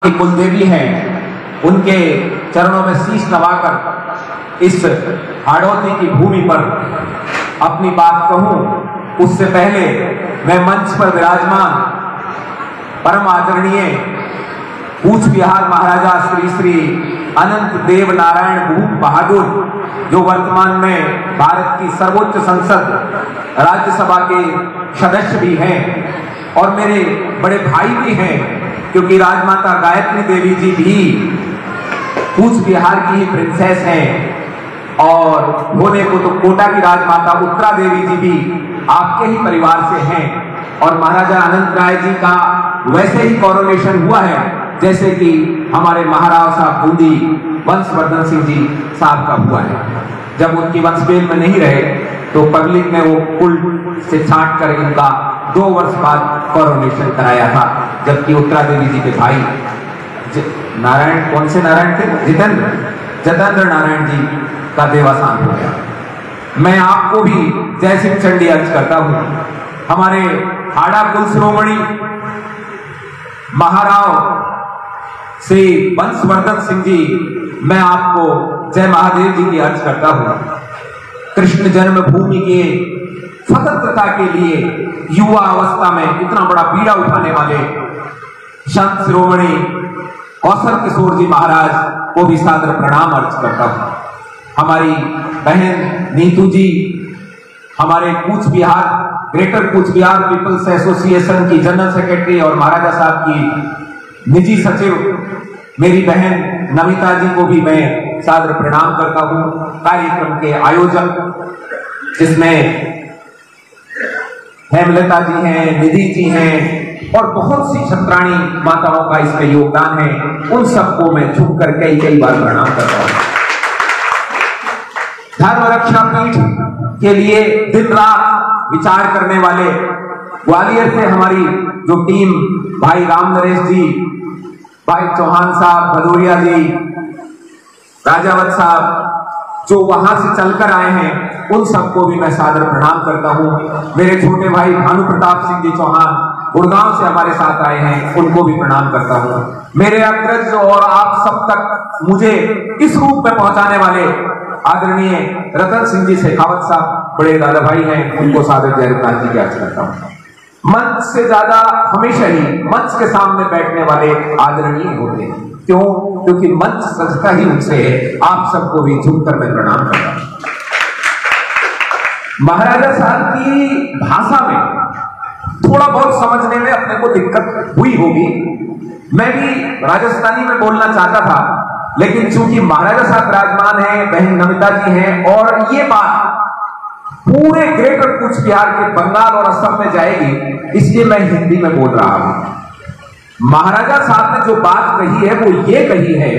कुलदेवी हैं, उनके चरणों में शीश नवाकर इस हाड़ौती की भूमि पर अपनी बात कहूं, उससे पहले मैं मंच पर विराजमान परम आदरणीय कूच बिहार महाराजा श्री श्री अनंत देव नारायण भूप बहादुर, जो वर्तमान में भारत की सर्वोच्च संसद राज्यसभा के सदस्य भी हैं और मेरे बड़े भाई भी हैं, क्योंकि राजमाता गायत्री देवी जी भी कूच बिहार की ही प्रिंसेस हैं और होने को तो कोटा की राजमाता उत्तरा देवी जी भी आपके ही परिवार से हैं। और महाराजा अनंत राय जी का वैसे ही कॉरोनेशन हुआ है जैसे कि हमारे महाराव साहब बूंदी वंशवर्धन सिंह जी साहब का हुआ है। जब उनकी वंशवेल में नहीं रहे तो पब्लिक ने वो कुल से छांट कर इनका 2 वर्ष बाद कॉरोनेशन कराया था, जबकि उत्तरा देवी जी के भाई नारायण, कौन से नारायण थे, जितेंद्र नारायण जी का देवासान हो गया। मैं आपको भी जय सिंह चंडी अर्ज करता हूं। हमारे हाड़ा कुल शिरोमणि महाराव श्री वंशवर्धन सिंह जी, मैं आपको जय महादेव जी की अर्ज करता हूं। कृष्ण जन्मभूमि के स्वतंत्रता के लिए युवा अवस्था में इतना बड़ा बीड़ा उठाने वाले संत शिरोमणि कौशल किशोर जी महाराज को भी सादर प्रणाम अर्ज करता हूं। हमारी बहन नीतू जी, हमारे Cooch Behar greater Cooch Behar peoples association की जनरल सेक्रेटरी और महाराजा साहब की निजी सचिव मेरी बहन नमिता जी को भी मैं सादर प्रणाम करता हूं। कार्यक्रम के आयोजक जिसमें हेमलता जी हैं, निधि जी हैं और बहुत सी छत्राणी माताओं का इसमें योगदान है, उन सबको मैं झुक कर कई बार प्रणाम करता हूं। धर्म रक्षा पीठ के लिए दिन रात विचार करने वाले ग्वालियर से हमारी जो टीम, भाई राम नरेश जी, भाई चौहान साहब, भदौरिया जी, राजावत साहब, जो वहां से चलकर आए हैं, उन सबको भी मैं सादर प्रणाम करता हूं। मेरे छोटे भाई भानु प्रताप सिंह जी चौहान गुड़गांव से हमारे साथ आए हैं, उनको भी प्रणाम करता हूं। मेरे अग्रज और आप सब तक मुझे इस रूप में पहुंचाने वाले आदरणीय रतन सिंह जी शेखावत साहब बड़े दादा भाई हैं, उनको सादर जय रघुनाथ जी की अर्ज करता हूं। मंच से ज्यादा हमेशा ही मंच के सामने बैठने वाले आदरणीय होते हैं, क्यों? क्योंकि मंच सजता ही उनसे है। आप सबको भी झुककर मैं प्रणाम करता हूं। महाराजा साहब की भाषा में थोड़ा बहुत समझने में अपने को दिक्कत हुई होगी। मैं भी राजस्थानी में बोलना चाहता था, लेकिन चूंकि महाराजा साहब विराजमान हैं, बहन नमिता जी हैं और ये बात पूरे ग्रेटर कूच बिहार के बंगाल और असम में जाएगी, इसलिए मैं हिंदी में बोल रहा हूं। महाराजा साहब ने जो बात कही है वो ये कही है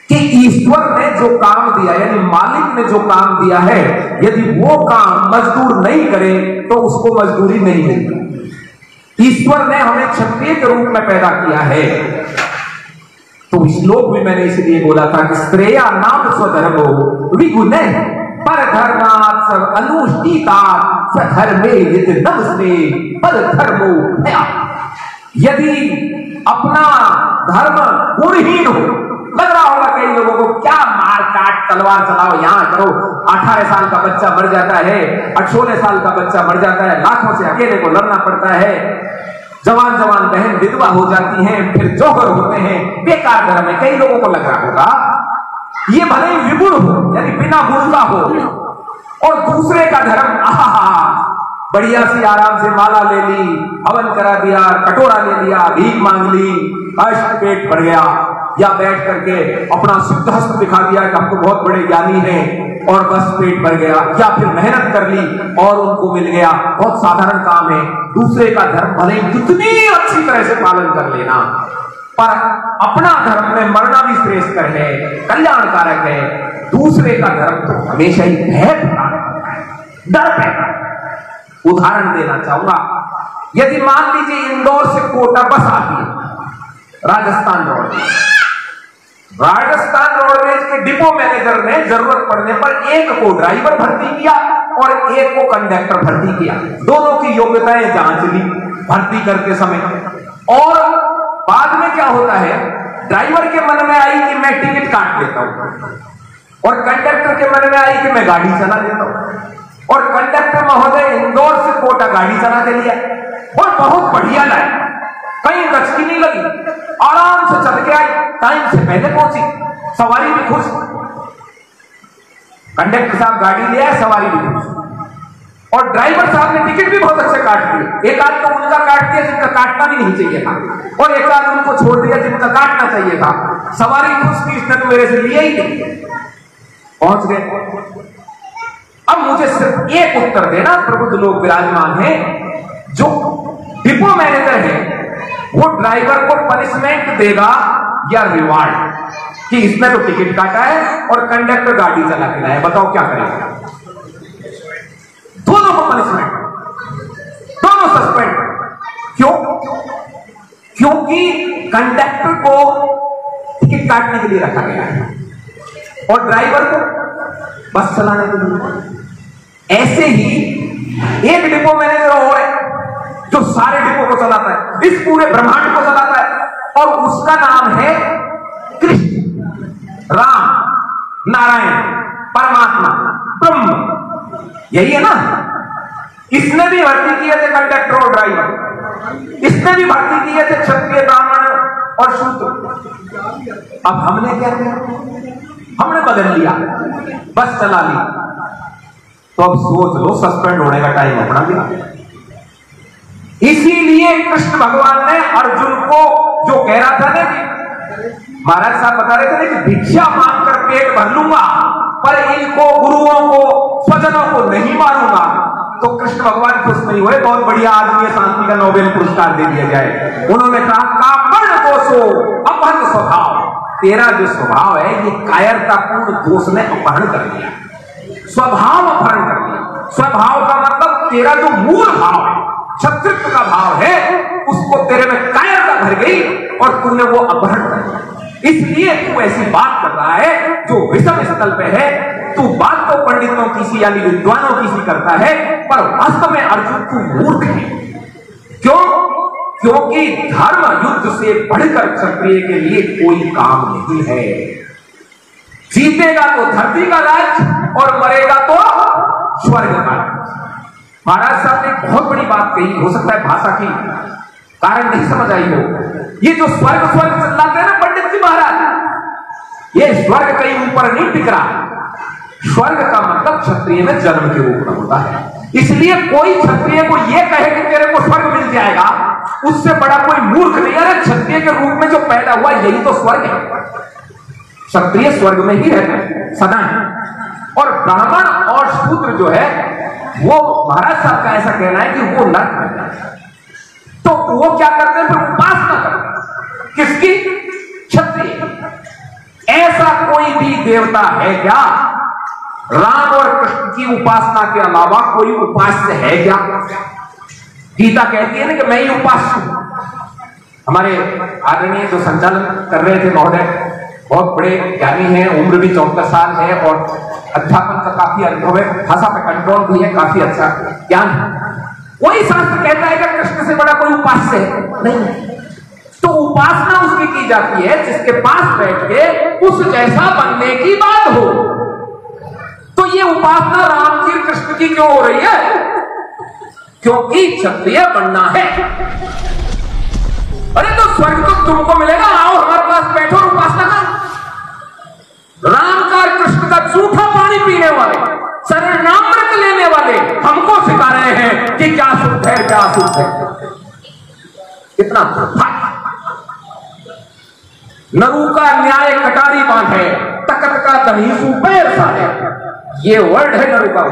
कि ईश्वर ने जो काम दिया, यानी मालिक ने जो काम दिया है, यदि वो काम मजदूर नहीं करे तो उसको मजदूरी नहीं मिलती। ईश्वर ने हमें क्षत्रिय के रूप में पैदा किया है। तो श्लोक भी मैंने इसलिए बोला था कि श्रेया नाम स्वधर्मो विगुणे पर धर्मात् सब अनुष्ठितात् स्वधर्मे यदि नमस्ते पर धर्मो भया। यदि अपना धर्म गुणहीन हो, लग रहा होगा कई लोगों को, क्या मार काट तलवार चलाओ, यहां करो, 18 साल का बच्चा मर जाता है, 18 साल का बच्चा मर जाता है, लाखों से अकेले को लड़ना पड़ता है, जवान बहन विधवा हो जाती हैं, फिर जौहर होते हैं, बेकार धर्म है। कई लोगों को लग रहा होगा ये भले ही विगुण हो, यानी बिना गुण का हो, और दूसरे का धर्म बढ़िया सी आराम से माला ले ली, हवन करा दिया, कटोरा ले लिया, भीख मांग ली, अष्ट पेट भर गया, या बैठ करके अपना सिद्ध हस्त दिखा दिया कि हम तो बहुत बड़े ज्ञानी हैं और बस पेट भर गया, या फिर मेहनत कर ली और उनको मिल गया। बहुत साधारण काम है। दूसरे का धर्म भले ही कितनी अच्छी तरह से पालन कर लेना, पर अपना धर्म में मरना भी श्रेष्ठ है, कल्याणकारक है। दूसरे का धर्म तो हमेशा ही भय फैलाता है, डर पैदा। उदाहरण देना चाहूंगा, यदि मान लीजिए इंदौर से कोटा बस आती है राजस्थान रोडवेज के डिपो मैनेजर ने जरूरत पड़ने पर एक को ड्राइवर भर्ती किया और एक को कंडक्टर भर्ती किया। दोनों की योग्यताएं जांच ली भर्ती करते समय, और बाद में क्या होता है, ड्राइवर के मन में आई कि मैं टिकट काट लेता हूं, और कंडक्टर के मन में आई कि मैं गाड़ी चला लेता हूं, और कंडक्टर महोदय इंदौर से कोटा गाड़ी चला के लिया और बहुत बढ़िया लाए, कहीं गचकी नहीं लगी, आराम से चल के आई, टाइम से पहले पहुंची, सवारी भी खुश, कंडक्टर साहब गाड़ी ले आए, सवारी भी खुश, और ड्राइवर साहब ने टिकट भी बहुत अच्छे काट दिए। एक आध तो उनका काट दिया जिनका काटना भी नहीं चाहिए था, और एक आध उनको छोड़ दिया जिनका काटना चाहिए था। सवारी खुश की, इसने तो मेरे से लिया ही नहीं, पहुंच गए। अब मुझे सिर्फ एक उत्तर देना, प्रबुद्ध लोग विराजमान हैं, जो डिपो मैनेजर है वो ड्राइवर को पनिशमेंट देगा या रिवार्ड, कि इसने तो टिकट काटा है और कंडक्टर गाड़ी चला के लाया, बताओ क्या करेगा? दोनों को पनिशमेंट, दोनों सस्पेंड। क्यों? क्योंकि कंडक्टर को टिकट काटने के लिए रखा गया है और ड्राइवर को बस चलाने के लिए। ऐसे ही एक डिपो मैनेजर और है जो सारे डिपो को चलाता है, इस पूरे ब्रह्मांड को चलाता है, और उसका नाम है कृष्ण, राम, नारायण, परमात्मा, ब्रह्म, यही है ना। इसने भी भर्ती किए थे कंडक्टर और ड्राइवर, इसने भी भर्ती किए थे क्षत्रिय, ब्राह्मण और शूद्र। अब हमने क्या किया? हमने बदल लिया, बस चला ली। तो अब सोच लो, सस्पेंड होने का टाइम अपना गया। इसीलिए कृष्ण भगवान ने अर्जुन को जो कह रहा था ना कि महाराज साहब बता रहे थे ना कि भिक्षा मांगकर पेट भर लूंगा, पर इनको, गुरुओं को, स्वजनों को नहीं मारूंगा, तो कृष्ण भगवान खुश नहीं हुए। बहुत बढ़िया आदमी है, शांति का नोबेल पुरस्कार दे दिया जाए। उन्होंने कहा, कापड़ दोषो अपहरण स्वभाव, तेरा जो स्वभाव है ये कायरतापूर्ण दोष ने अपहरण कर दिया, स्वभाव अपहरण कर दिया। स्वभाव का मतलब तेरा जो मूल भाव है, क्षत्रित्व का भाव है, उसको तेरे में कायरता भर गई और तूने वो अपहरण कर दिया। इसलिए तू ऐसी बात कर रहा है जो विषम स्थल पे है। तू बात तो पंडितों की सी यानी विद्वानों की सी करता है, पर वास्तव में अर्जुन तू मूर्ख है। क्यों? क्योंकि धर्म युद्ध से बढ़कर क्षत्रिय के लिए कोई काम नहीं है। जीतेगा तो धरती का राज और मरेगा तो स्वर्ग का। महाराज साहब ने बहुत बड़ी बात कही, हो सकता है भाषा की कारण नहीं समझ आई हो। ये जो स्वर्ग स्वर्ग चिल्लाते हैं ना पंडित जी महाराज, ये स्वर्ग कहीं ऊपर नहीं टिक रहा। स्वर्ग का मतलब क्षत्रिय में जन्म के रूप में होता है। इसलिए कोई क्षत्रिय को यह कहे कि तेरे को स्वर्ग मिल जाएगा, उससे बड़ा कोई मूर्ख नहीं। अरे क्षत्रिय के रूप में जो पैदा हुआ यही तो स्वर्ग है। क्षत्रिय स्वर्ग में ही रहते सदा है, और ब्राह्मण और शूद्र जो है वो महाराज साहब का ऐसा कहना है कि वो नरक में जाते हैं। तो वो क्या करते हैं? फिर उपासना करते हैं। किसकी? क्षत्रिय। ऐसा कोई भी देवता है क्या? राम और कृष्ण की उपासना के अलावा कोई उपास्य है क्या? गीता कहती है ना कि मैं ही उपास्य हूं। हमारे आदरणीय जो संचालन कर रहे थे महोदय बहुत बड़े ज्ञानी हैं, उम्र भी 74 साल है और अध्यापन का काफी अनुभव है, भाषा पे कंट्रोल भी है, काफी अच्छा ज्ञान है। कोई शास्त्र कहता है कि कृष्ण से बड़ा कोई उपास्य है? नहीं। तो उपासना उसकी की जाती है जिसके पास बैठ के उस जैसा बनने की बात हो। तो ये उपासना राम की कृष्ण की क्यों हो रही है? क्योंकि क्षत्रिय बनना है। अरे तो स्वर्ग तो तुमको मिलेगा, आओ हमारे पास बैठो और उपासना करो। राम का और कृष्ण का जूठा पानी पीने वाले, शरणामृत लेने वाले हमको सिखा रहे हैं कि क्या शुद्ध है क्या अशुद्ध है। कितना नरु का न्याय कटारी बांधे, तकत का धनीसु पैर साधे, ये वर्ड है नरु का।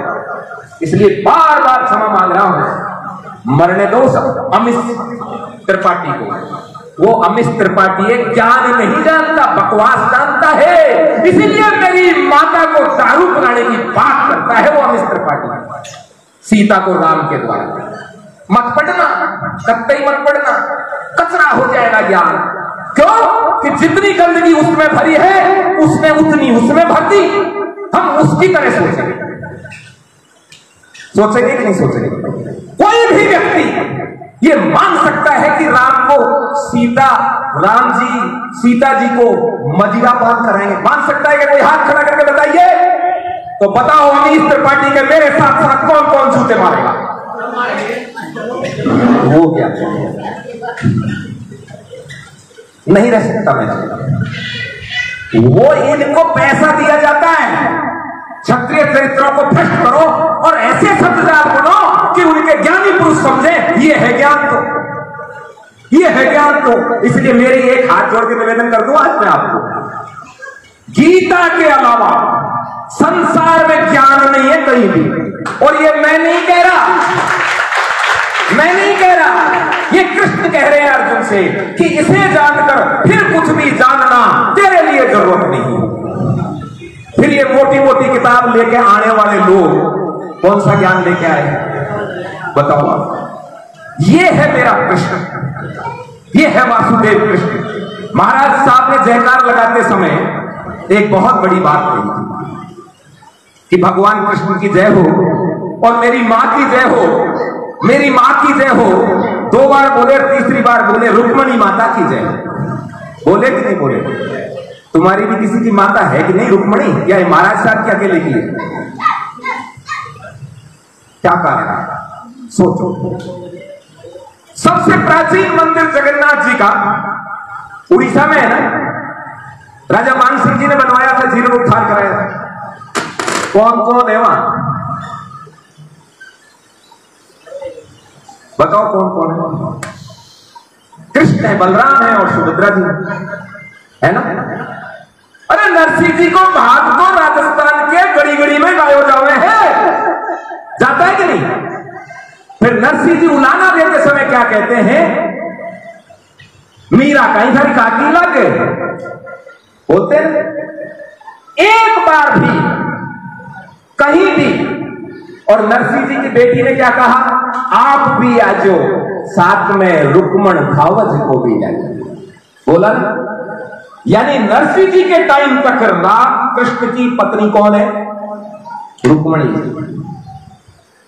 इसलिए बार बार क्षमा मांग रहा हूं। मरने दो सब अमित त्रिपाठी को। वो अमित त्रिपाठी है, ज्ञान नहीं जानता, बकवास जानता है। इसीलिए मेरी माता को दारू पिलाने की बात करता है वो अमित त्रिपाठी। सीता को राम के द्वारा मत पढ़ना, कत्ते मत पढ़ना, कचरा हो जाएगा ज्ञान। क्यों? कि जितनी गंदगी उसमें भरी है उसने उतनी उसमें भर दी। हम उसकी तरह सोचेंगे कि नहीं सोचेंगे? कोई भी व्यक्ति ये मान सकता है कि राम जी सीता जी को मदिरा पान कराएंगे? मान सकता है कि कोई हाथ खड़ा करके बताइए? तो बताओ अमीश त्रिपाठी के मेरे साथ साथ कौन कौन जूते मारेगा? हो गया, नहीं रह सकता मैं। वो इनको पैसा दिया जाता है, क्षत्रिय चरित्रों को भ्रष्ट करो और ऐसे शब्दजाल बनो कि उनके ज्ञानी पुरुष समझे ये है ज्ञान। तो ये है ज्ञान। तो इसलिए मेरे एक हाथ जोड़ के निवेदन कर दूं आज मैं आपको, गीता के अलावा संसार में ज्ञान नहीं है कहीं भी। और ये मैं नहीं कह रहा, ये कृष्ण कह रहे हैं अर्जुन से कि इसे जानकर फिर कुछ भी जानना तेरे लिए जरूरत नहीं। फिर ये मोटी मोटी किताब लेके आने वाले लोग कौन सा ज्ञान लेके आए बताओ आप? ये है मेरा कृष्ण, ये है वासुदेव कृष्ण। महाराज साहब ने जयकार लगाते समय एक बहुत बड़ी बात कही कि भगवान कृष्ण की जय हो और मेरी मां की जय हो, मेरी मां की जय हो। 2 बार बोले, तीसरी बार बोले रुक्मणी माता की जय। बोले कि नहीं बोले? तुम्हारी भी किसी की माता है कि नहीं रुक्मणी, या महाराज साहब की अकेले की है? क्या कारण सोचो। सबसे प्राचीन मंदिर जगन्नाथ जी का उड़ीसा में है ना, राजा मान सिंह जी ने बनवाया था, जीर्णोद्धार कराया था। कौन कौन है वहां बताओ? कौन कौन है? कृष्ण है, बलराम है और सुभद्रा जी है ना। अरे नरसिंह जी को भाग तो राजस्थान के गड़ी गड़ी में गायो जावे है, जाता है कि नहीं? फिर नरसिंह जी उलाना देते समय क्या कहते हैं? मीरा कहीं घर काकी लगे होते। एक बार भी कहीं भी। और नरसिंह जी की बेटी ने क्या कहा? आप भी आजो, साथ में रुक्मण भावज को भी लाइए। बोला ना? यानी नरसिंह जी के टाइम तक राम कृष्ण की पत्नी कौन है? रुक्मणी जी।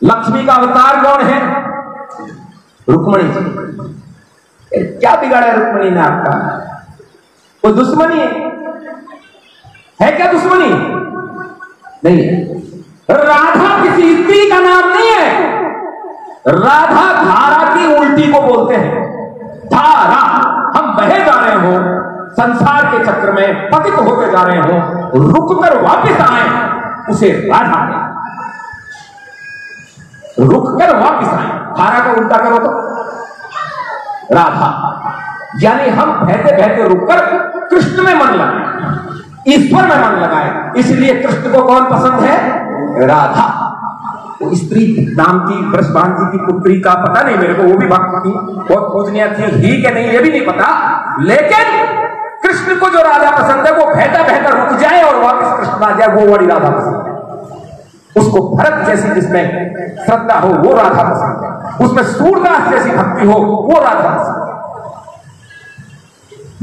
लक्ष्मी का अवतार कौन है? रुक्मणी जी। क्या बिगाड़ा रुक्मणी ने आपका? वो दुश्मनी है क्या? दुश्मनी नहीं है। राधा किसी स्त्री का नाम नहीं है। राधा धारा की उल्टी को बोलते हैं। धारा, हम बहे जा रहे हो संसार के चक्र में, पतित होते जा रहे हो, रुककर वापस आए उसे राधा है। रुककर वापस आए, धारा को उल्टा करो तो राधा। यानी हम बहते बहते रुककर कृष्ण में मन लगाए, ईश्वर में मन लगाए। इसलिए कृष्ण को कौन पसंद है? राधा। वो स्त्री नाम की वृषभान जी की पुत्री का पता नहीं मेरे को, वो भी भक्त थी, बहुत पूजनीय थी ही कि नहीं ये भी नहीं पता। लेकिन कृष्ण को जो राधा पसंद है वो बहता बहता रुक जाए और वापस कृष्ण आ जाए, वो बड़ी राधा पसंद है। उसको भरत जैसी जिसमें श्रद्धा हो वो राधा पसंद है, उसमें सूरदास जैसी भक्ति हो वो राधा पसंद है।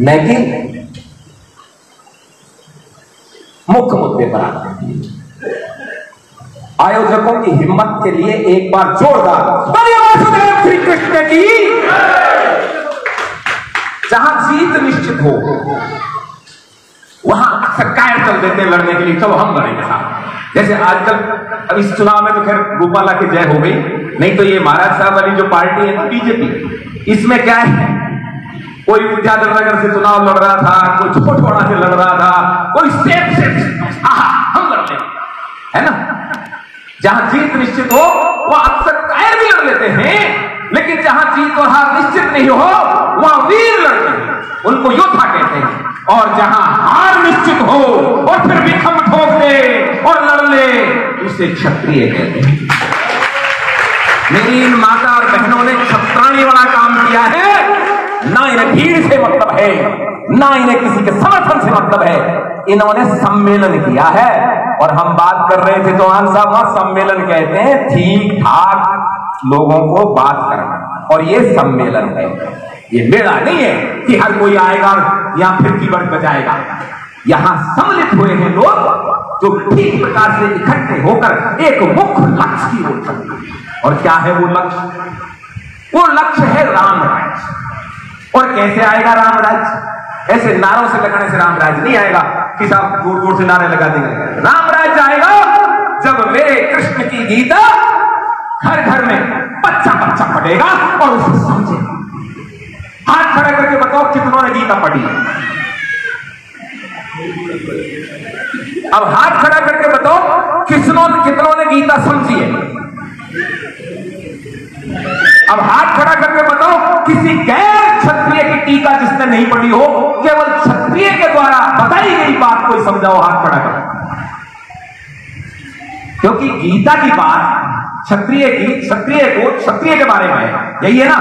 नहीं कि मुख्य मुद्दे पर आते हैं। आयोजकों की हिम्मत के लिए एक बार जोरदार वासुदेव श्री कृष्ण की। जहां जीत निश्चित हो वहां अक्सर कायर चल देते हैं लड़ने के लिए, चलो हम लड़ेंगे साहब। जैसे आजकल अब इस चुनाव में तो खैर रूपाला की जय हो गई, नहीं तो ये महाराज साहब वाली जो पार्टी है ना बीजेपी, इसमें क्या है? कोई विद्याधर नगर से चुनाव लड़ रहा था, कोई छोटवाड़ा से लड़ रहा था, कोई सेठ से हम लड़ लेंगे, है ना। जहां जीत निश्चित हो वहां अक्सर कायर भी लड़ लेते हैं, लेकिन जहां जीत और हार निश्चित नहीं हो वहां वीर लड़ते हैं, उनको योद्धा कहते हैं। और जहां हार निश्चित हो और फिर भी खम ठोक दे और लड़ ले उसे क्षत्रिय कहते हैं। मेरी इन माता और बहनों ने क्षत्राणी वाला काम किया है। ना इन्हें भीड़ से मतलब है, ना इन्हें किसी के समर्थन से मतलब है। इन्होंने सम्मेलन किया है और हम बात कर रहे थे चौहान साहब, वहां सम्मेलन कहते हैं ठीक ठाक लोगों को बात करना, और ये सम्मेलन है, ये मेला नहीं है कि हर कोई आएगा या फिर कीबोर्ड बजाएगा। यहां सम्मिलित हुए हैं लोग जो ठीक प्रकार से इकट्ठे होकर एक मुख्य लक्ष्य की ओर चलते हैं। और क्या है वो लक्ष्य? वो लक्ष्य है राम राज। और कैसे आएगा राम राज? ऐसे नारों से लगाने से राम राज नहीं आएगा कि साहब दूर दूर से नारे लगा देंगे। राम राज आएगा जब मेरे कृष्ण की गीता घर घर में बच्चा बच्चा पढ़ेगा और उसे समझेगा। हाथ खड़ा करके बताओ कितनों ने गीता पढ़ी है? अब हाथ खड़ा करके बताओ कितनों ने गीता समझी है? अब हाथ खड़ा करके बताओ किसी गैर क्षत्रिय की टीका जिसने नहीं पढ़ी हो, केवल क्षत्रिय के द्वारा बताई गई बात कोई समझाओ, हाथ खड़ा करो। क्योंकि गीता की बात क्षत्रिय के बारे में है, यही है ना।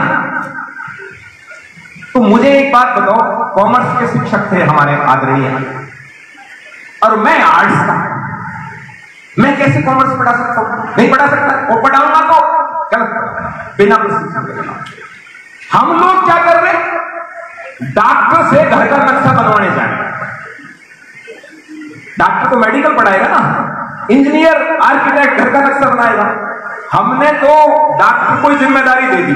तो मुझे एक बात बताओ, कॉमर्स के शिक्षक थे हमारे आदरणीय, और मैं आर्ट्स का, मैं कैसे कॉमर्स पढ़ा सकता हूं? नहीं पढ़ा सकता। और पढ़ाऊंगा तो बिना प्रशिक्षण के। हम लोग क्या कर रहे हैं? डॉक्टर से घर का नक्शा बनवाने जाए। डॉक्टर तो मेडिकल पढ़ाएगा ना, इंजीनियर आर्किटेक्ट घर का नक्शा बनाएगा। हमने तो डॉक्टर को जिम्मेदारी दे दी,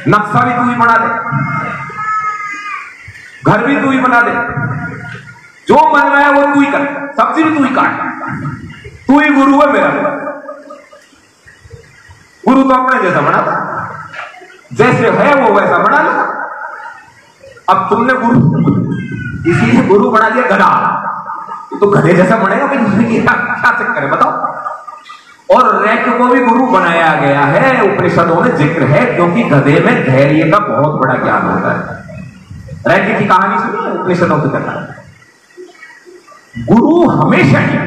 नक्शा भी तू ही बना दे, घर भी तू ही बना दे, जो बनवाया वो तू ही कर, सब्जी भी तू ही काट, तू ही गुरु है मेरा। गुरु तो अपने जैसा बना, जैसे है वो वैसा बना लो। अब तुमने इसी से गुरु बना दिया गधा, तो गधे जैसा बनेगा कि दूसरे की क्या चक्कर है बताओ? और रैक को भी गुरु बनाया गया है, उपनिषदों में जिक्र है, क्योंकि गधे में धैर्य का बहुत बड़ा ज्ञान होता है। रैक की कहानी सुनिए, उपनिषदों की कथा। गुरु हमेशा ही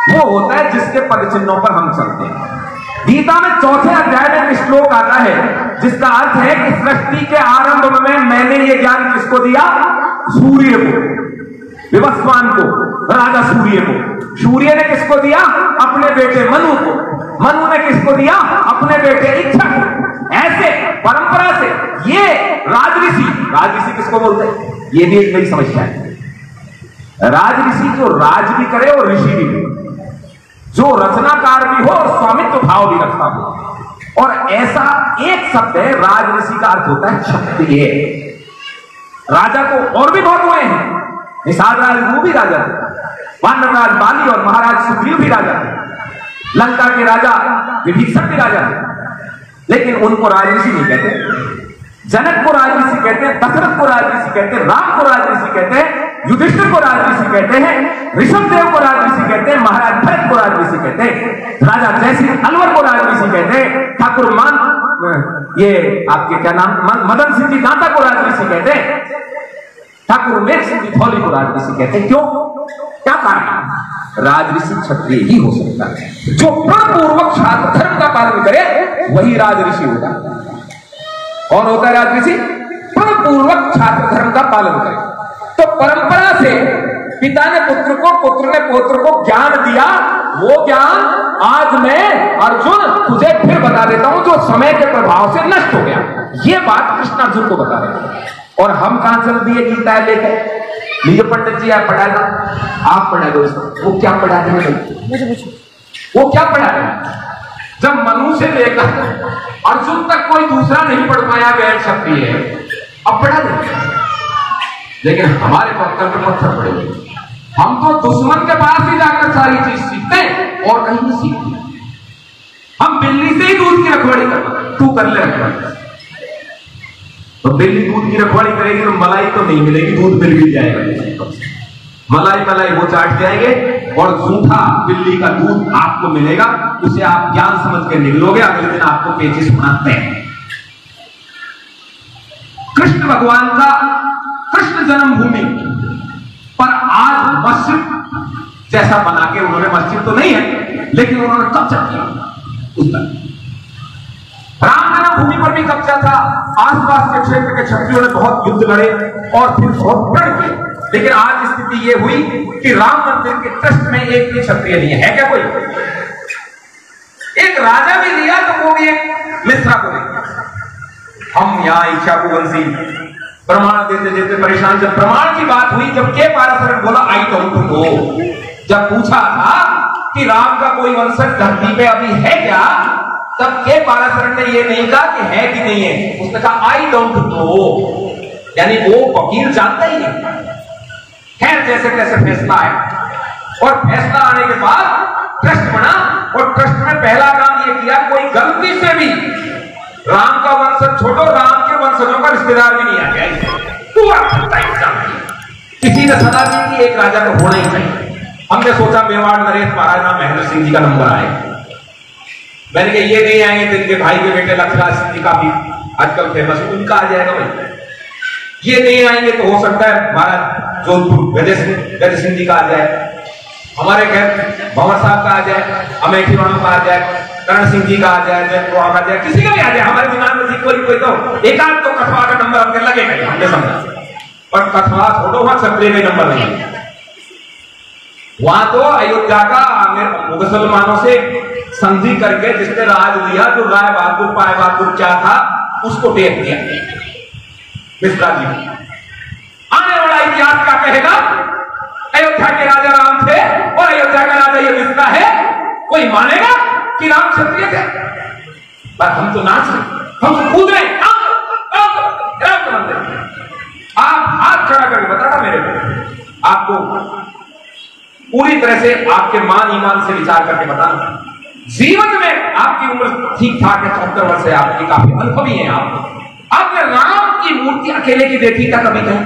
वो होता है जिसके पदचिन्हों पर हम चलते हैं। गीता में 4थे अध्याय में एक श्लोक आता है जिसका अर्थ है कि सृष्टि के आरंभ में मैंने ये ज्ञान किसको दिया? सूर्य को, विवस्वान को, राजा सूर्य को। सूर्य ने किसको दिया? अपने बेटे मनु को। मनु ने किसको दिया? अपने बेटे इच्छा को। ऐसे परंपरा से ये राजऋषि किसको बोलते हैं? ये भी एक नई समस्या है। राजऋषि जो राज भी करे और ऋषि भी करे, जो रचनाकार भी हो और स्वामित्व भाव भी रखता हो। और ऐसा एक शब्द है, राजऋषि का अर्थ होता है क्षत्रिय। राजा को और भी बहुत हुए हैं, निषाद राज वो भी राजा थे, वानरराज बाली और महाराज सुग्रीव भी राजा थे, लंका के राजा विभीषण भी राजा थे, लेकिन उनको राजऋषि नहीं कहते। जनक को राजऋषि कहते हैं, दशरथ को राजऋषि कहते हैं, राम को राजऋषि कहते हैं, युधिष्ठिर को राजऋषि कहते हैं, ऋषभदेव को राजऋषि कहते हैं, महाराज भरत को राजऋषि कहते हैं, राजा जयसिंह अलवर को राजऋषि कहते हैं, ठाकुर ये आपके क्या नाम, मदन सिंह जी दाता को राजऋषि कहते हैं, ठाकुर मेघ सिंह जी धौली को राजऋषि कहते हैं। क्यों? क्या कारण? राजऋषि क्षत्रिय ही हो सकता है। जो प्रणपूर्वक छात्र धर्म का पालन करे वही राजऋषि होगा। कौन होता है राजऋषि? प्रणपूर्वक छात्र धर्म का पालन करे। तो परंपरा से पिता ने पुत्र को, पुत्र ने पौत्र को ज्ञान दिया। वो ज्ञान आज मैं अर्जुन तुझे फिर बता देता हूं, जो समय के प्रभाव से नष्ट हो गया। ये बात कृष्ण अर्जुन को बता रहे हैं। और हम कहां चल दिए गीता लेके? लीजिए पंडित जी आप पढ़ा दो, आप पढ़ा दो इसको। वो क्या पढ़ा रहे हैं? वो क्या पढ़ा रहे हैं? जब मनु से लेकर अर्जुन तक कोई दूसरा नहीं पढ़ पाया गैर क्षत्रिय, अब पढ़ा दे। लेकिन हमारे पत्थर पर पत्थर पड़ेंगे। हम तो दुश्मन के पास ही जाकर सारी चीज सीखते हैं और कहीं नहीं सीखते। हम बिल्ली से ही दूध की रखवाली करते, तू कर ले रखवाली। तो बिल्ली दूध की रखवाली करेगी तो मलाई तो नहीं मिलेगी, दूध मिल भी जाएगा। मलाई वो चाट जाएंगे और झूठा बिल्ली का दूध आपको मिलेगा। उसे आप ज्ञान समझ के निकलोगे, अगले दिन आपको पेचिश सुनाते हैं। कृष्ण भगवान का कृष्ण जन्मभूमि पर आज मस्जिद जैसा बना के, उन्होंने मस्जिद तो नहीं है लेकिन उन्होंने कब्जा किया उस पर। राम जन्मभूमि पर भी कब्जा था। आसपास के क्षेत्र के क्षत्रियों ने बहुत युद्ध लड़े और फिर बहुत बढ़ गए। लेकिन आज स्थिति यह हुई कि राम मंदिर के ट्रस्ट में एक भी क्षत्रिय नहीं है। क्या कोई? एक राजा भी लिया तो वो भी एक मिश्रा को लिया। हम यहां इच्छाकुवंशी प्रमाण देते देते परेशान। जब प्रमाण की बात हुई, जब के पाराशरण बोला आई डोंट नो, जब पूछा था कि राम का कोई वंशज धरती पे अभी है क्या, तब के पाराशरण ने ये नहीं कहा कि है कि नहीं है, उसने कहा आई डोंट नो, यानी वो वकील जानता ही नहीं। खैर जैसे तैसे फैसला आया, और फैसला आने के बाद ट्रस्ट बना, और ट्रस्ट में पहला काम ये किया, कोई गलती से भी राम का वंशज छोड़ो, राम के वंशजों का रिश्तेदार भी नहीं आ गया। पूरा किसी ने सलाह दी कि एक राजा को होना ही चाहिए। हमने सोचा मेवाड़ नरेश महाराजा महेंद्र सिंह जी का नंबर आए। मैंने कहा ये नहीं आएंगे तो इनके भाई के बेटे लक्ष्मण सिंह जी का भी आजकल फेमस है, उनका आ जाएगा भाई। ये नहीं आएंगे तो हो सकता है महाराज जोधपुर गजय सिंह जी का आ जाए, हमारे घर भंवर साहब का आ जाए, अमेठी वालों का आ जाए, करण सिंह जी का आ जाए, जयपुर का आ जाए, किसी का भी आ जाए। हमारे दिमाग में कोई तो एक आध तो कठवा का नंबर हमने लगेगा, हमने समझा। पर कठवा छोड़ो, वहां क्षत्रिय का नंबर नहीं है। वहां तो अयोध्या का मुसलमानों से संधि करके जिसने राज लिया, जो राय बहादुर पाय बहादुर क्या था, उसको टेक दिया मिश्रा जी। आने वाला इतिहास क्या कहेगा, अयोध्या के राजा राम थे और अयोध्या का राजा ये मिश्रा है। कोई मानेगा कि राम क्षत्रिय थे? पर हम तो नाच रहे, हम तो कूद रहे। आप हाथ खड़ा करके बताना मेरे को, आपको पूरी तरह से आपके मान ईमान से विचार करके बताना। जीवन में आपकी उम्र ठीक ठाक है, 74 वर्ष है आपकी, काफी अनुभवी हैं आप। आपने राम की मूर्ति अकेले की देखी क्या कभी कहीं?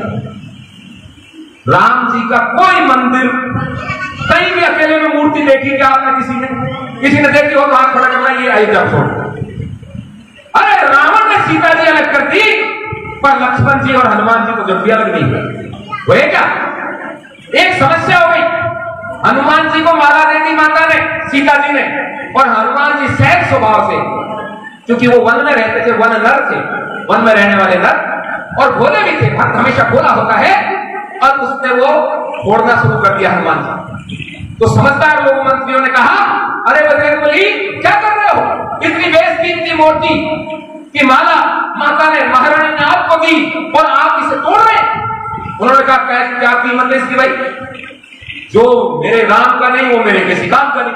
राम जी का कोई मंदिर कहीं भी अकेले में मूर्ति देखी क्या आपने? किसी ने देखी हो तो हाथ खड़ा करना, ये अयोध्या छोड़। अरे रावण ने सीता जी अलग कर दी, पर लक्ष्मण जी और हनुमान जी को जब भी अलग नहीं कर, वो है क्या? एक समस्या हो गई, हनुमान जी को माला दे दी माता ने, सीता जी ने, और हनुमान जी सहज स्वभाव से, क्योंकि वो वन में रहते थे, वन नर थे, वन में रहने वाले नर, और भोले भी थे, भक्त हमेशा भोला होता है, और उसने वो फोड़ना शुरू कर दिया हनुमान जी। तो समझदार लोगों मंत्रियों ने कहा, अरे बजरंगबली क्या कर रहे हो? इतनी बेइज्जती मूर्ति की माला माता ने, महारानी ने आपको दी और आप इसे तोड़ रहे? उन्होंने कहा क्या कीमत है इसकी भाई? जो मेरे राम का नहीं वो मेरे किसी काम का नहीं।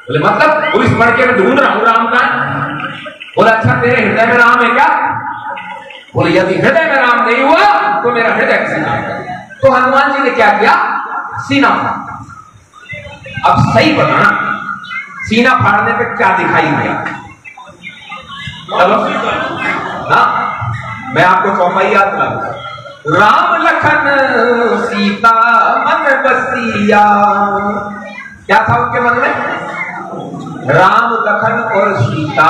बोले मतलब? पुलिस मड़के में ढूंढ रहा हूं राम का। बोला अच्छा तेरे हृदय में राम है क्या? बोले यदि हृदय में राम नहीं हुआ तो मेरा हृदय किसी काम का। तो हनुमान जी ने क्या किया? सीना फाड़ा। अब सही बताना, सीना फाड़ने पे क्या दिखाई दिया? चलो ना, मैं आपको चौपाई याद दिला दूं। राम लखन सीता मन बसिया, क्या था उनके मन में? राम लखन और सीता।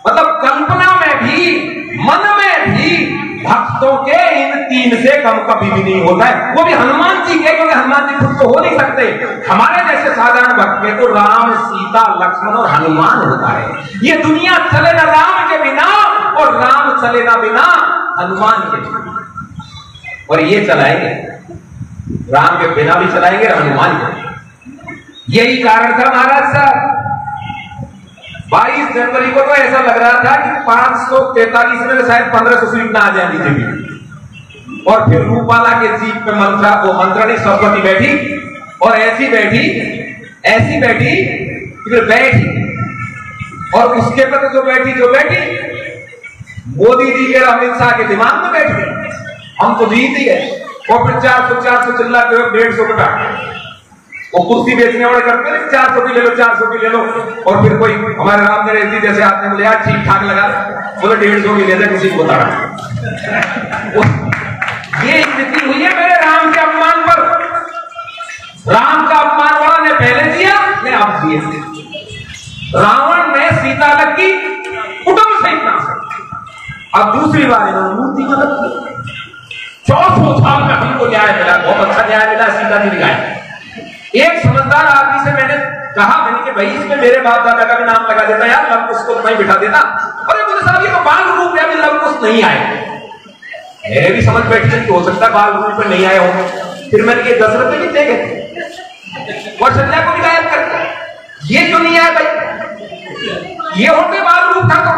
मतलब कल्पना में भी, मन में भी भक्तों के इन तीन से कम कभी भी नहीं होता है। वो भी हनुमान जी के, क्योंकि हनुमान जी खुद तो हो नहीं सकते। हमारे जैसे साधारण भक्त के तो राम, सीता, लक्ष्मण और हनुमान होता है। ये दुनिया चले ना राम के बिना, और राम चले ना बिना हनुमान के बिना। और ये चलाएंगे, राम के बिना भी चलाएंगे, हनुमान के। यही कारण था महाराज साहब, 22 जनवरी को तो ऐसा लग रहा था कि 543 में शायद 1500 सीट ना आ जाए बीजेपी। और फिर रूपाला के जीप पे मंत्रणी सरस्वती बैठी, और ऐसी बैठी फिर बैठी, और उसके पर जो बैठी मोदी जी के, अमित शाह के दिमाग में बैठी, हम तो जीत ही है। और फिर 400 चिल्लाते हुए 150 का वो कुर्सी बेचने वाले करते हैं, 400 की ले लो, 400 की ले लो। और फिर कोई हमारे राम ने रेजी जैसे आपने बोले यार ठीक ठाक लगा, बोले 150 की ले दे, किसी को बता रहा। ये स्थिति हुई है मेरे राम के अपमान पर। राम का अपमान वाला ने पहले दिया, ने अब दिए। रावण ने सीता अलग की, कुटुंब सहित नाश। अब दूसरी बार इन्होंने मूर्ति अलग की। 400 साल में हमको न्याय मिला, बहुत अच्छा न्याय मिला, सीता जी दिखाए। एक समझदार आदमी से मैंने कहा, मैंने कि भाई इसमें मेरे बाप दादा का भी नाम लगा देता यार, लव कुश को नहीं बिठा देता। अरे बोले साहब ये तो बाल रूप है, अभी लव कुश नहीं आए। मेरे भी समझ बैठी कि हो सकता है बाल रूप में नहीं आए होंगे। फिर मैंने कहा 10 रुपए कितने गए, और संध्या को भी गायब कर दिया। ये क्यों नहीं आया भाई? ये होते बाल रूप था तो।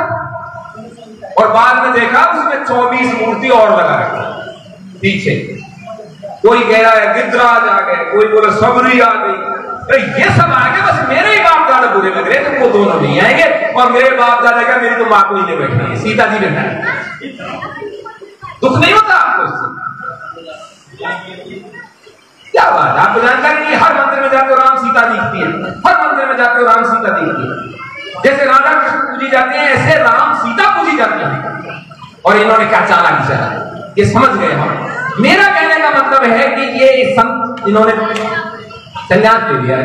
और बाद में देखा उसमें 24 मूर्ति और लगा रखी पीछे। कोई कह रहा है गिद्धराज आ गए, कोई बोले सबरी आ गई। ये सब आ गए, बस मेरे ही बाप दादा बुरे लग रहे, तो वो दोनों नहीं आएंगे। और मेरे बाप दादा क्या, मेरी तो माँ को ही ले बैठना है, सीता जी बैठा है। दुख नहीं होता आपको इससे? क्या बात, आपको जानकारी नहीं? हर मंदिर में जाते हो राम सीता दिखती है, हर मंदिर में जाते हो राम सीता दिखती है। जैसे राधा कृष्ण पूजी जाते हैं, ऐसे राम सीता पूजी जाती है। और इन्होंने क्या चाला किया, ये समझ गए हम। मेरा कहने का मतलब है कि ये संत, इन्होंने संन्यास ले लिया है।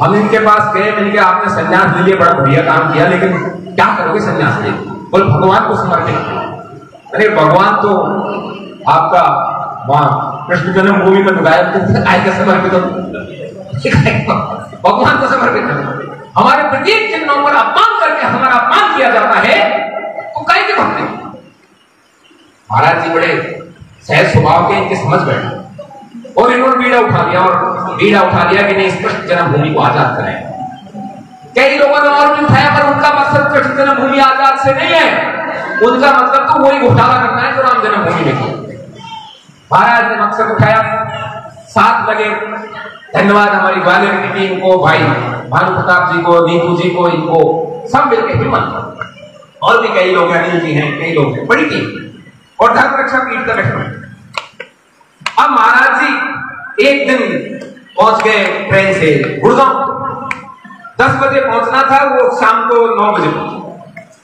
हम इनके पास गए, मैंने कहा आपने संन्यास ले लिया, बड़ा बढ़िया काम किया, लेकिन क्या करोगे संन्यास ले? बोल भगवान को समर्पित। अरे भगवान तो आपका वहां कृष्ण जन्मभूमि में गायब का समर्पित हो, भगवान को समर्पित करो। हमारे प्रत्येक चिन्हों पर अपमान करके हमारा अपमान किया जाता है, तो काय के भक्त हैं? महाराज जी बड़े सहज स्वभाव के, इनके समझ बैठे और इन्होंने बीड़ा उठा लिया, और बीड़ा उठा लिया कि नहीं, इस कृष्ण जन्मभूमि को आजाद करें। कई लोगों ने और भी उठाया, पर उनका मकसद कृष्ण जन्मभूमि आजाद से नहीं है, उनका मतलब तो वही घोटाला करना है जो राम जन्मभूमि में किया। महाराज ने मकसद उठाया, साथ लगे। धन्यवाद हमारी ग्वालियर की टीम को, भाई भानु प्रताप जी को, नीतू जी को, इनको सब मिलकर हिम्मत, और भी कई लोग, अनिल जी हैं, कई लोग हैं, बड़ी टीम, और धर्म रक्षा पीठ का गठन। अब महाराज जी एक दिन पहुंच गए ट्रेन से गुड़गांव, 10 बजे पहुंचना था, वो शाम को 9 बजे पहुंचे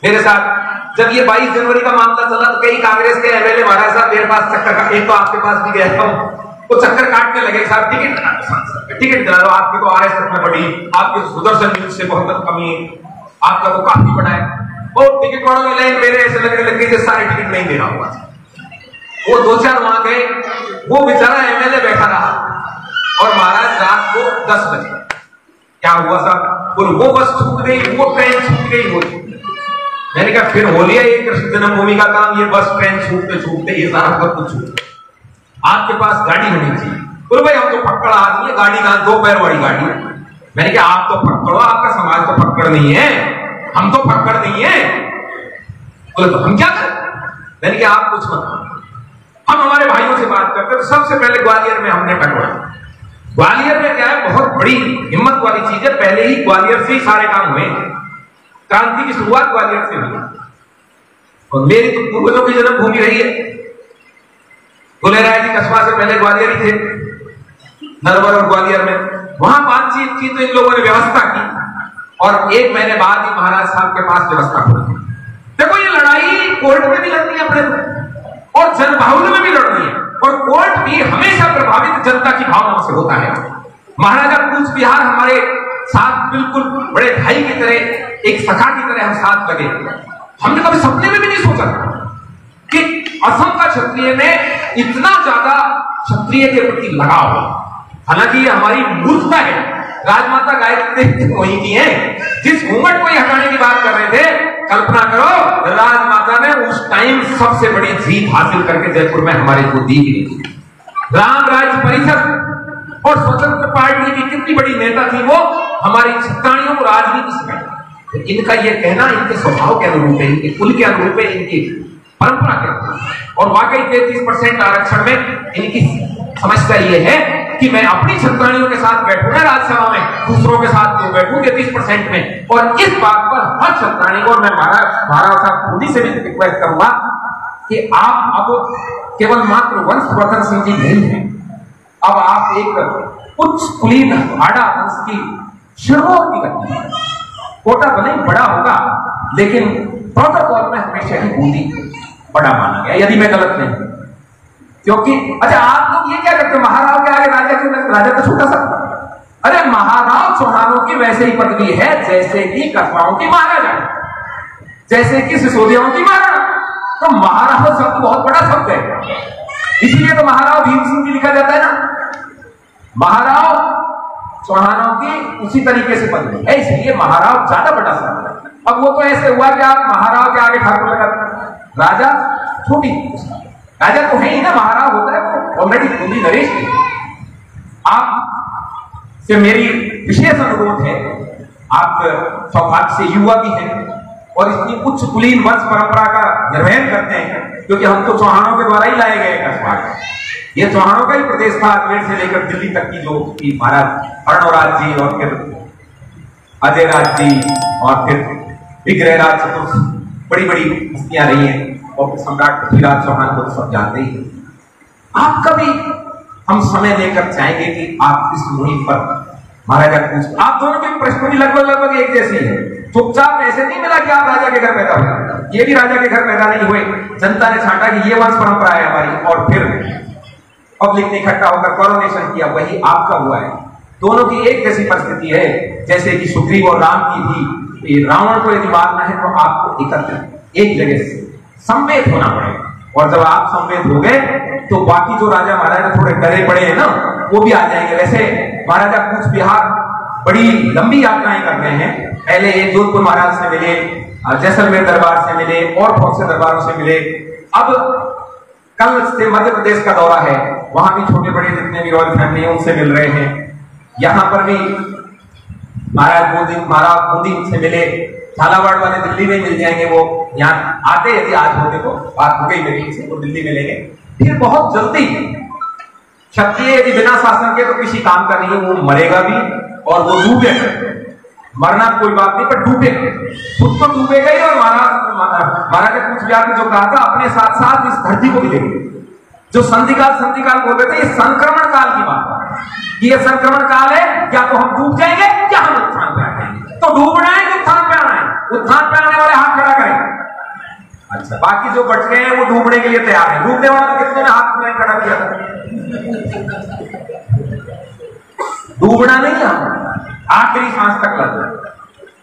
मेरे साथ। जब ये 22 जनवरी का मामला चला तो कई कांग्रेस के एमएलए महाराज साहब मेरे पास चक्कर का, एक तो आपके पास भी गया था, वो चक्कर काटने लगे, साहब टिकट दिला दो, आपकी तो आरएसएस में बड़ी, आपकी सुदर्शन न्यूज से बहुत कमी है, आपका तो काफी बड़ा है। वो टिकट वालों की लाइन मेरे ऐसे लगने लग गई, सारे टिकट नहीं दे रहा हुआ। वो 2-4 वहां गए, वो बेचारा एमएलए बैठा रहा, और महाराज रात को 10 बजे क्या हुआ साहब, वो बस छूट गई, वो ट्रेन छूट गई, वो। मैंने कहा फिर हो लिया ये कृष्ण जन्मभूमि का काम, ये बस ट्रेन छूटते छूटते ये सारा सब कुछ छूट, आपके पास गाड़ी होनी चाहिए। बोले भाई हम तो फक्कड़ आदमी है, गाड़ी कहां, 2 पैर वाली गाड़ी। मैंने कहा आप तो फक्कड़ हो, आपका समाज तो फक्कड़ नहीं है, हम तो फक्कड़ नहीं है। बोले तो हम क्या करें? मैंने कहा आप कुछ मत, हम हमारे भाइयों से बात करते हैं। सबसे पहले ग्वालियर में हमने कटवाया। ग्वालियर में क्या है, बहुत बड़ी हिम्मत वाली चीज है, पहले ही ग्वालियर से ही सारे काम हुए, क्रांति की शुरुआत ग्वालियर से हुई, और मेरी तो पूर्वजों की जन्मभूमि रही है। गुलेराय जी कस्बा से पहले ग्वालियर ही थे, नरवर और ग्वालियर में, वहां बातचीत की तो इन लोगों ने व्यवस्था की, और 1 महीने बाद ही महाराज साहब के पास व्यवस्था हुई। देखो ये लड़ाई कोर्ट में भी लड़नी है अपने, और जनबाहुल्य में भी लड़नी है, और कोर्ट भी हमेशा प्रभावित जनता की भावनाओं से होता है। महाराजा कूच बिहार हमारे साथ बिल्कुल बड़े भाई की तरह, एक सखा की तरह हम साथ लगे। हमने कभी सपने में भी नहीं सोचा कि असम का क्षत्रिय में इतना ज्यादा क्षत्रिय के प्रति लगाव हो। हालांकि ये हमारी मूर्खता है, राजमाता गायत्री वही की है, जिस घूंघट को ये हटाने की बात कर रहे थे, कल्पना करो राजमाता ने उस टाइम सबसे बड़ी जीत हासिल करके जयपुर में हमारे को दी गई। राम राज्य परिषद और स्वतंत्र पार्टी की कितनी बड़ी नेता थी वो, हमारी छत्राणियों को राजनीति सिखाई। इनका ये कहना इनके स्वभाव के अनुरूप है, इनके कुल के अनुरूप है, इनकी परंपरा के अनुरूप। और वाकई 33% आरक्षण में इनकी समस्या ये है कि मैं अपनी छत्राणियों के साथ बैठूंगा राज्यसभा में, दूसरों के साथ क्यों बैठूं 33% में। और इस बात पर हर छत्राणी को मैं महाराज साहब मोदी से भी रिक्वेस्ट करूंगा कि आप अब केवल मात्र वंशवर्धन सिंह जी नहीं है, अब आप एक उच्च कुलीन हाड़ा वंश की शुरुआत की करती है। कोटा भले ही बड़ा होगा, लेकिन प्रोटोकॉल में हमेशा ही बूंदी बड़ा माना गया, यदि मैं गलत नहीं। क्योंकि अच्छा आप लोग ये क्या करते हो, महाराव के आगे राजा क्यों, राजा तो छोटा सा। अरे महाराव चौहानों की वैसे ही पदवी है जैसे कि कस्बाओं की महाराजा, जैसे कि सिसोदियाओं की महाराजा। तो महाराव शब्द बहुत बड़ा शब्द है, इसीलिए तो महाराव भीम सिंह जी लिखा जाता है ना। महाराव चौहानों की उसी तरीके से पदवी है, इसलिए महाराव ज्यादा बड़ा शब्द है। अब वो तो ऐसे हुआ कि आप महाराव के आगे ठाकुर लगा, राजा छोटी, राजा तो है ही ना, महाराव होता है तो ऑलरेडी खुदी नरेश की। आप से मेरी विशेष अनुरोध है, आप सौभाग्य से युवा भी हैं और इतनी उच्च कुलीन वंश परंपरा का निर्वहन करते हैं, क्योंकि हम तो चौहानों के द्वारा ही लाए गए कस्बा। ये चौहानों का ही प्रदेश था, अजमेर से लेकर दिल्ली तक की जो महाराज अर्णवराज जी और फिर अजयराज जी और फिर विग्रहराज चतुर्थ, बड़ी बड़ी हस्तियां रही हैं, और सम्राट पृथ्वीराज चौहान को सब जानते ही। आप कभी हम समय लेकर चाहेंगे कि आप इस मुहिम पर महाराजा पूछ, आप दोनों के प्रश्न भी लगभग एक जैसी है। चुपचाप ऐसे नहीं मिला कि आप राजा के घर पैदा हुए, ये भी राजा के घर पैदा नहीं हुए, जनता ने छांटा कि ये वंश परंपरा है हमारी, और फिर पब्लिक ने इकट्ठा होकर कॉरोनेशन किया, वही आपका हुआ है। दोनों की एक जैसी परिस्थिति है, जैसे कि सुग्रीव और राम की थी। रावण को यदि मारना है तो आपको एकत्रित एक जगह से संवेद होना पड़ेगा, और जब आप संवेद हो गए तो बाकी जो राजा महाराजा थोड़े डरे पड़े हैं ना, वो भी आ जाएंगे। वैसे महाराजा कूच बिहार बड़ी लंबी यात्राएं कर रहे हैं। पहले ये जोधपुर महाराज से मिले, जैसलमेर दरबार से मिले, और बहुत से दरबारों से मिले। अब कल से मध्य प्रदेश का दौरा है, वहां भी छोटे बड़े जितने भी रॉयल फैमिली है उनसे मिल रहे हैं। यहां पर भी महाराज बूंदी से मिले, झालावाड़ वाले दिल्ली में मिल जाएंगे, वो यहाँ आते यदि आज होते तो बात हो गई मेरी से, वो दिल्ली में मिलेंगे। फिर बहुत जल्दी क्षत्रिय यदि बिना शासन के तो किसी काम का नहीं है, वो मरेगा भी और वो डूबेगा। मरना कोई बात नहीं, पर डूबेगा, खुद तो डूबेगा ही, और महाराजा कूच बिहार ने जो कहा था अपने साथ साथ इस धरती को भी लेंगे। जो संधिकाल बोलते थे, ये संक्रमण काल की बात है। ये संक्रमण काल है, या तो हम डूब जाएंगे या हम उत्थान पे आएंगे। तो डूबना है कि उत्थान पे आना है? उत्थान पे आने वाले हाथ खड़ा करें। अच्छा, बाकी जो बच गए हैं वो डूबने के लिए तैयार है। डूबने वाले तो कितने ने हाथ में खड़ा किया था? डूबना नहीं, आखिरी सांस तक लगना।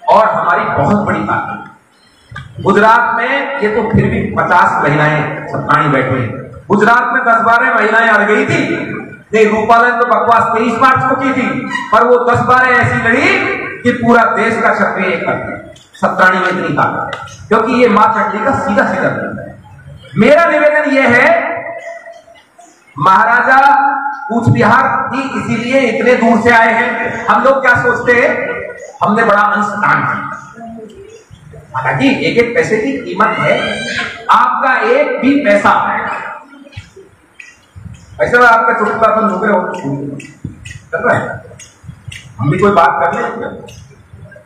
और हमारी बहुत बड़ी ताकत गुजरात में, ये तो फिर भी 50 महिलाएं सत्तानी बैठे हैं। गुजरात में 10-12 महिलाएं अड़ गई थी। नहीं, रूपालन तो बकवास 23 मार्च को की थी, पर वो 10-12 ऐसी लड़ी कि पूरा देश का क्षत्रिय एक कर दिया। सत्राणी में इतनी ताकत है, क्योंकि ये मां चटनी का सीधा सीधा है। मेरा निवेदन यह है, महाराजा कूच बिहार ही इसीलिए इतने दूर से आए हैं। हम लोग क्या सोचते हैं, हमने बड़ा अंशदान किया। हालांकि एक एक पैसे की कीमत है, आपका एक भी पैसा ऐसे आपका चुटकुला तो लुके हो कर रहा है। हम भी कोई बात कर ले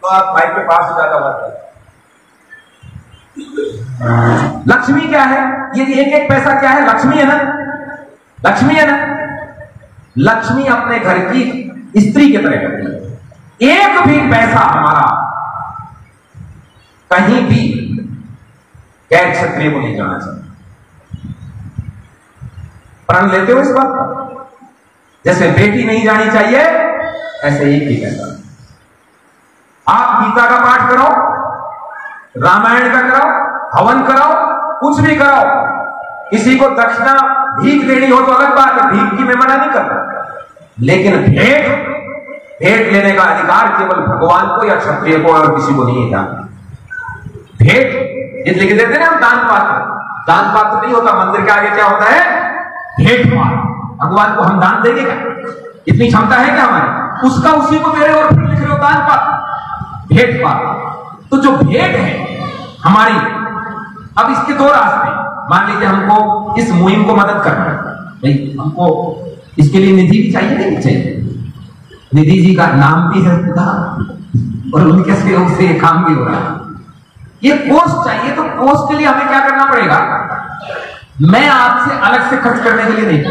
तो आप माइक के पास ज्यादा बात करें। लक्ष्मी क्या है, ये एक एक पैसा क्या है? लक्ष्मी है ना, लक्ष्मी है ना। लक्ष्मी अपने घर की स्त्री की तरह करती है। एक भी पैसा हमारा कहीं भी गैर क्षत्रिय को नहीं जाना चाहिए। प्रण लेते हो इस बात का? जैसे बेटी नहीं जानी चाहिए, ऐसे एक भी पैसा। आप गीता का पाठ करो, रामायण का कराओ, हवन कराओ, कुछ भी कराओ। किसी को दक्षिणा भीख देनी हो तो अलग बात है, भीख की मैं मना नहीं करता, लेकिन भेंट लेने का अधिकार केवल भगवान को या क्षत्रिय को और किसी को नहीं था। भेंट लिख देते ना हम, दान पात्र नहीं होता। मंदिर के आगे क्या होता है? भेंट। भगवान को हम दान देंगे क्या? इतनी क्षमता है क्या हमारे? उसका उसी को मेरे और लिख रहे हो दान पात्र, भेंट पात्र। तो जो भेंट है हमारी, अब इसके दो रास्ते। मान लीजिए हमको इस मुहिम को मदद करना है, भाई हमको इसके लिए निधि भी चाहिए नहीं चाहिए? निधि जी का नाम भी है और उनके सहयोग से काम भी हो रहा है। ये कोर्स चाहिए, तो कोर्स के लिए हमें क्या करना पड़ेगा? मैं आपसे अलग से खर्च करने के लिए नहीं।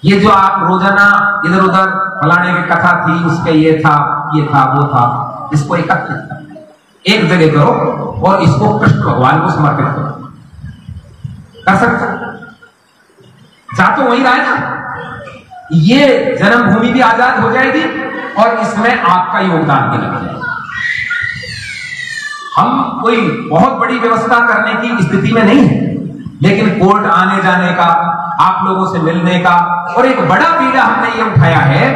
ये जो आप रोजाना इधर उधर फलाने की कथा थी, उसके ये था वो था, इसको एकत्रित कर एक जगह करो और इसको कृष्ण भगवान को समर्पित करो। कर सकते? जा तो वही रहा है ना। ये जन्मभूमि भी आजाद हो जाएगी और इसमें आपका योगदान भी लग जाएगा। हम कोई बहुत बड़ी व्यवस्था करने की स्थिति में नहीं है, लेकिन कोर्ट आने जाने का, आप लोगों से मिलने का, और एक बड़ा बीड़ा हमने ये उठाया है।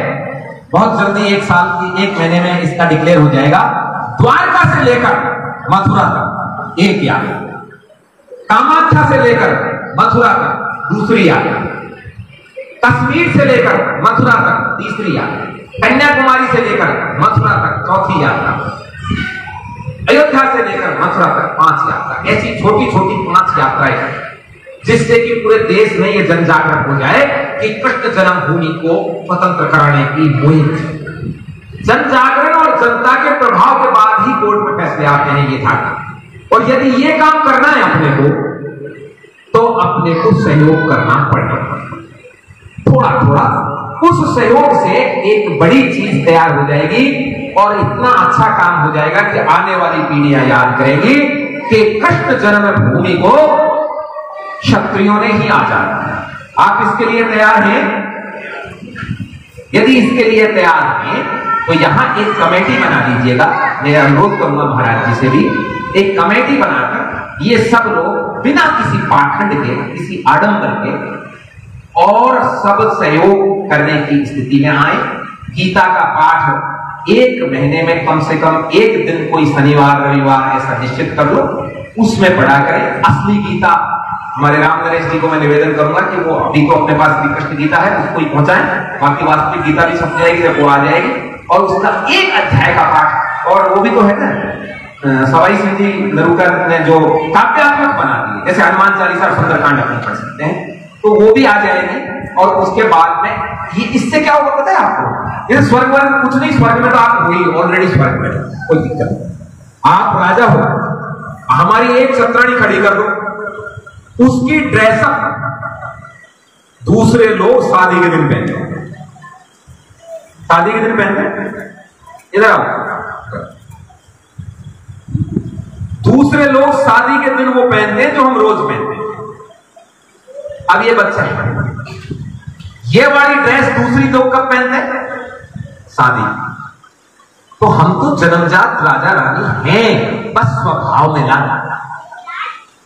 बहुत जल्दी 1 साल की 1 महीने में इसका डिक्लेयर हो जाएगा। द्वारका से लेकर मथुरा तक एक यात्रा, कामाख्या से लेकर मथुरा तक दूसरी यात्रा, कश्मीर से लेकर मथुरा तक तीसरी यात्रा, कन्याकुमारी से लेकर मथुरा तक चौथी यात्रा, अयोध्या से लेकर मथुरा तक 5 यात्रा। ऐसी छोटी छोटी 5 यात्राएं, जिससे कि पूरे देश में यह जन जागरण हो जाए कि कृष्ण जन्मभूमि को स्वतंत्र कराने की मुहिम। जन जागरण और जनता के प्रभाव के बाद ही कोर्ट में फैसले आते हैं, ये था। और यदि ये काम करना है अपने को, तो अपने को सहयोग करना पड़ेगा, थोड़ा थोड़ा। उस सहयोग से एक बड़ी चीज तैयार हो जाएगी और इतना अच्छा काम हो जाएगा कि आने वाली पीढ़ियां याद करेंगी कि कृष्ण जन्मभूमि को क्षत्रियों ने ही आजाद किया। आप इसके लिए तैयार हैं? यदि इसके लिए तैयार हैं तो यहां एक कमेटी बना दीजिएगा। मैं अनुरोध करूंगा महाराज जी से भी, एक कमेटी बनाकर ये सब लोग बिना किसी पाखंड के, किसी आडंबर के, और सब सहयोग करने की स्थिति में आए। गीता का पाठ एक महीने में कम से कम एक दिन, कोई शनिवार रविवार ऐसा निश्चित कर लो, उसमें पढ़ा करें। असली गीता हमारे राम नरेश जी को मैं निवेदन करूंगा कि वो अभी तो अपने पास श्री कृष्ण गीता है, उसको ही पहुंचाएं। बाकी वास्तविक गीता भी समझ जाएगी जब वो आ जाएगी, और उसका एक अध्याय का पाठ, और वो भी तो है ना, सवाई सिंह जी नरूकर ने जो काव्यात्मक बना दी, जैसे हनुमान चालीसा सुंदरकांड अपने पढ़ सकते हैं, तो वो भी आ जाएगी। और उसके बाद में ये, इससे क्या होगा पता है आपको? ये स्वर्ग वर्ग कुछ नहीं, स्वर्ग में तो आप हो ही ऑलरेडी, स्वर्ग में कोई दिक्कत नहीं। आप राजा हो, हमारी एक छत्राणी खड़ी कर दो, उसकी ड्रेसअप दूसरे लोग शादी के दिन पहनते, शादी के दिन पहनते, इधर आओ, दूसरे लोग शादी के दिन वो पहनते हैं जो हम रोज पहनते हैं। अब ये बच्चा है, ये वाली ड्रेस दूसरी लोग कब पहनते हैं? शादी। तो हम तो जन्मजात राजा रानी हैं, बस स्वभाव में लाना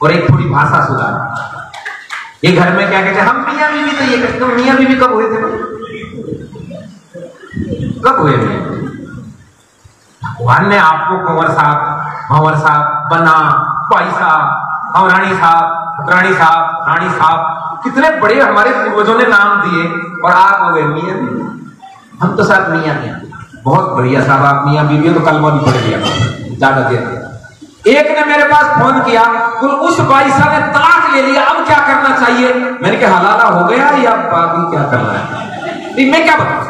और एक थोड़ी भाषा सुधार। ये घर में क्या कहते हैं, हम मियां बीवी, तो ये कहते हैं मियां बीवी कब हुए थे? कब हुए थे? भगवान ने आपको कंवर साहब, बना, भाई साहब, और रानी साहब, रानी साहब, रानी साहब, कितने बड़े हमारे पूर्वजों ने नाम दिए, और आप हो गए मियां बीवी। हम तो साहब मियां मियां, बहुत बढ़िया साहब, आप मियां बीवी हो तो कलमा भी पड़ गया ज्यादा देर। एक ने मेरे पास फोन किया, तो उस भाई साहब ने तलाक ले लिया, अब क्या करना चाहिए? मैंने कहा हलाला हो गया या बाकी क्या करना है? मैं क्या बताऊं,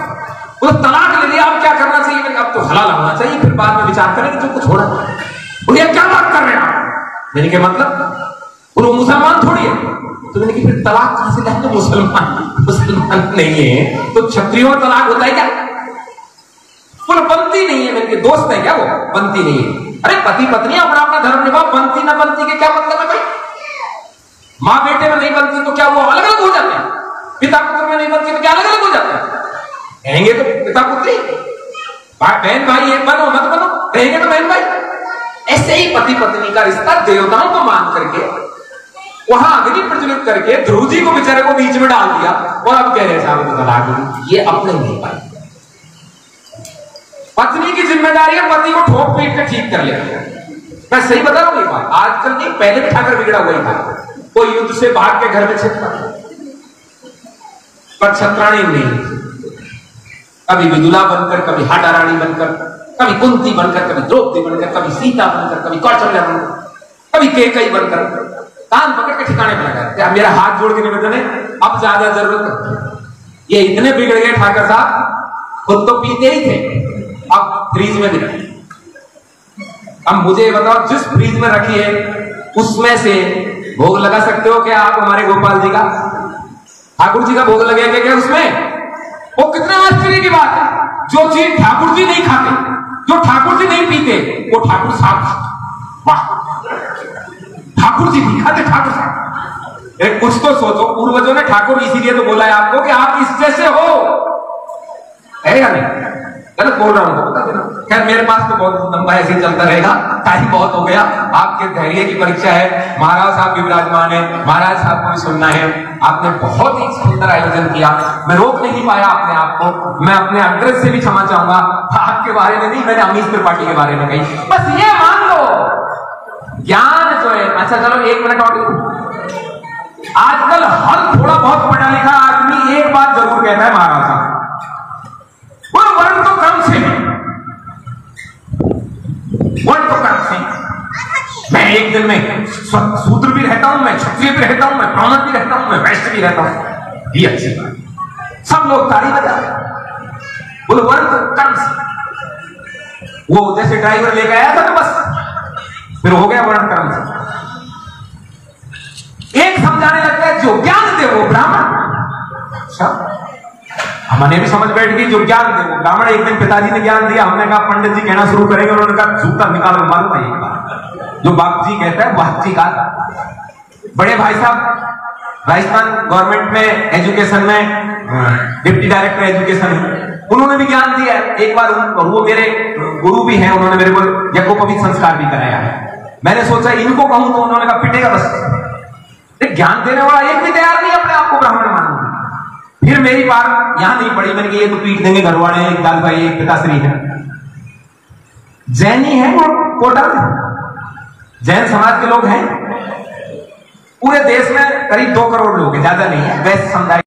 वो तलाक ले लिया, अब क्या करना चाहिए? मैंने अब तो हलाला होना चाहिए, फिर बाद में विचार करेंगे जो कुछ होना। बोले क्या बात कर रहे हैं आप? मैंने कहा मतलब वो मुसलमान थोड़ी है। तो मैंने कहा फिर तलाक कहां से लाए? तो मुसलमान नहीं है तो क्षत्रियों में तलाक होता है क्या? बोले बनती नहीं है। मेरे दोस्त है क्या वो? बनती नहीं है। अरे पति पत्नी अपना अपना धर्म निभाओ, बनती ना बनती के क्या मतलब है भाई? माँ बेटे में नहीं बनती तो क्या वो अलग अलग हो जाते हैं? पिता पुत्र में नहीं बनती तो क्या अलग अलग हो जाते हैं? कहेंगे तो पिता पुत्री, बहन भाई एक बनो मत बनो, कहेंगे तो बहन भाई। ऐसे ही पति पत्नी का रिश्ता देवताओं को मान करके वहां अग्नि प्रज्वलित करके ध्रुव जी को बेचारे को बीच में डाल दिया, और अब कह रहे साहब तो तलाक। ये अपने नहीं पाए। पत्नी की जिम्मेदारी है पति को ठोक पीट के ठीक कर लेना। मैं सही बता रहा हूं ये बात, आजकल नहीं, पहले भी ठाकर बिगड़ा हुआ ही था। वो युद्ध से भाग के घर में छिपा, पर छत्राणी नहीं, कभी विदुला बनकर, कभी हाडा रानी बनकर, कभी कुंती बनकर, कभी द्रौपदी बनकर, कभी सीता बनकर, कभी कौशल्या बनकर, कभी केकई बनकर, कान पकड़ के ठिकाने पर लगा। मेरा हाथ जोड़ के निवेदन है, अब ज्यादा जरूरत, ये इतने बिगड़ गए ठाकर साहब, खुद तो पीते ही थे, अब फ्रीज में भी रखे। अब मुझे बताओ, जिस फ्रीज में रखी है उसमें से भोग लगा सकते हो क्या आप? हमारे गोपाल जी का, ठाकुर जी का भोग लगेगा क्या उसमें? वो कितना आश्चर्य की बात है, जो चीज ठाकुर जी नहीं खाते, जो ठाकुर जी नहीं पीते, वो ठाकुर साहब खाते। वाह, ठाकुर जी नहीं खाते, ठाकुर साहब। कुछ तो सोचो, पूर्वजों ने ठाकुर इसीलिए तो बोला है आपको कि आप इस जैसे हो, है या नहीं? गलत बोल रहा हूं तो बता देना। खैर मेरे पास तो बहुत लंबा ऐसे चलता रहेगा, टाइम बहुत हो गया। आपके धैर्य की परीक्षा है, महाराज साहब भी विराजमान है, महाराज साहब को भी सुनना है। आपने बहुत ही सुंदर आयोजन किया, मैं रोक नहीं पाया अपने आप को। मैं अपने अग्रज से भी क्षमा चाहूंगा, आपके बारे में नहीं, मैंने अमीश त्रिपाठी के बारे में कही। बस ये मान लो ज्ञान जो है, अच्छा चलो 1 मिनट और। आजकल हर थोड़ा बहुत पढ़ा लिखा आदमी एक बात जरूर कहता है, महाराज साहब वर्ण तो कम से, वर्ण तो कम से। मैं एक दिन में शूद्र भी रहता हूं, मैं क्षत्रिय भी रहता हूं, मैं ब्राह्मण भी रहता हूं, मैं वैश्य भी रहता हूं। ये अच्छी बात, सब लोग ताली बजा रहे, बोले वर्ण तो कम से। वो जैसे ड्राइवर लेकर आया था ना बस, फिर हो गया वर्ण कर्म से। एक समझाने लगता है जो ज्ञान दे वो ब्राह्मण। अच्छा, हमने भी समझ बैठ गई जो ज्ञान दे वो ब्राह्मण। एक दिन पिताजी ने ज्ञान दिया, हमने कहा पंडित जी कहना शुरू करेंगे, उन्होंने कहा जूता निकालो मालूम है एक बार, जो बाप जी कहता है बाप जी का। बड़े भाई साहब राजस्थान गवर्नमेंट में एजुकेशन में डिप्टी डायरेक्टर एजुकेशन, उन्होंने भी ज्ञान दिया। एक बार वो मेरे गुरु भी हैं, उन्होंने मेरे को यज्ञोपवीत संस्कार भी कराया है। मैंने सोचा इनको कहूं तो उन्होंने कहा पिटेगा बस। ज्ञान देने वाला एक भी तैयार नहीं अपने आप को ब्राह्मण मानने। फिर मेरी बात यहां नहीं पड़ी, मैंने कहा ये तो पीट देंगे घर वाले, एक दाल भाई एक पिताश्री है, जैनी है और कोटा जैन समाज के लोग हैं। पूरे देश में करीब 2 करोड़ लोग हैं, ज्यादा नहीं है, वैश्य समुदाय